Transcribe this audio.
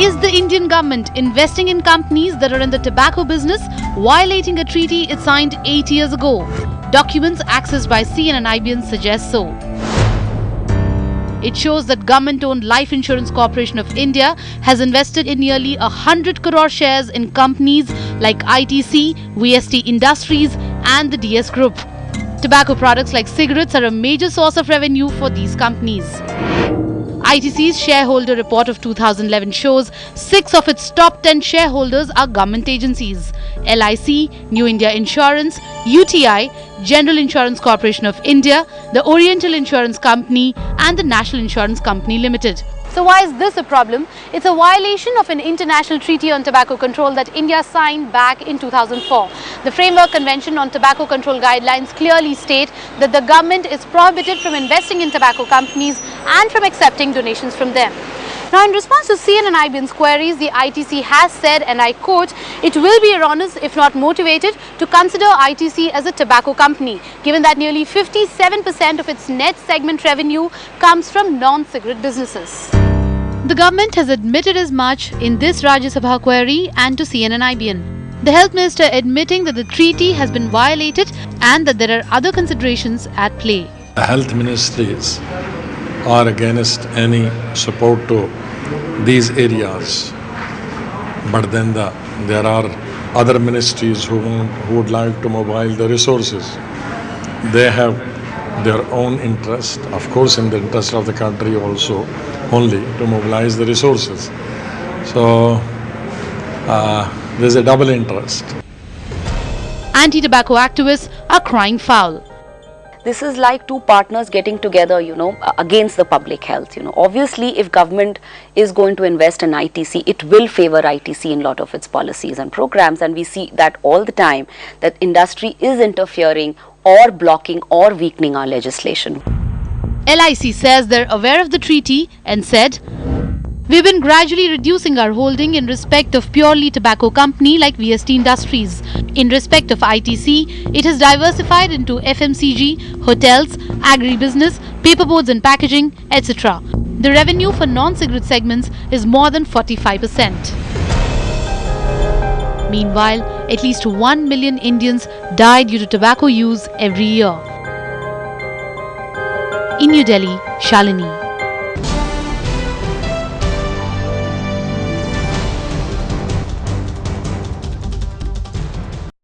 Is the Indian government investing in companies that are in the tobacco business, violating a treaty it signed 8 years ago? Documents accessed by CNN and IBN suggest so. It shows that government-owned Life Insurance Corporation of India has invested in nearly 100 crore shares in companies like ITC, VST Industries and the DS Group. Tobacco products like cigarettes are a major source of revenue for these companies. ITC's shareholder report of 2011 shows 6 of its top 10 shareholders are government agencies: LIC, New India Insurance, UTI, General Insurance Corporation of India, the Oriental Insurance Company and the National Insurance Company Limited. So why is this a problem? It's a violation of an international treaty on tobacco control that India signed back in 2004. The Framework Convention on Tobacco Control Guidelines clearly state that the government is prohibited from investing in tobacco companies and from accepting donations from them. Now, in response to CNN and IBN's queries, the ITC has said, and I quote, "It will be erroneous, if not motivated, to consider ITC as a tobacco company, given that nearly 57% of its net segment revenue comes from non-cigarette businesses." The government has admitted as much in this Rajya Sabha query and to CNN and IBN. The Health Minister admitting that the treaty has been violated and that there are other considerations at play. The Health Ministries are against any support to these areas, but then there are other ministries who would like to mobilize the resources. They have their own interest, of course in the interest of the country also, only to mobilize the resources. So there's a double interest. Anti-tobacco activists are crying foul. This is like two partners getting together, against the public health. Obviously, if government is going to invest in ITC, it will favor ITC in a lot of its policies and programs, and we see that all the time, that industry is interfering or blocking or weakening our legislation. LIC says they're aware of the treaty and said, "We've been gradually reducing our holding in respect of purely tobacco company like VST Industries. In respect of ITC, it has diversified into FMCG, hotels, agribusiness, paperboards and packaging, etc. The revenue for non-cigarette segments is more than 45%. Meanwhile, at least 1 million Indians die due to tobacco use every year. In New Delhi, Shalini.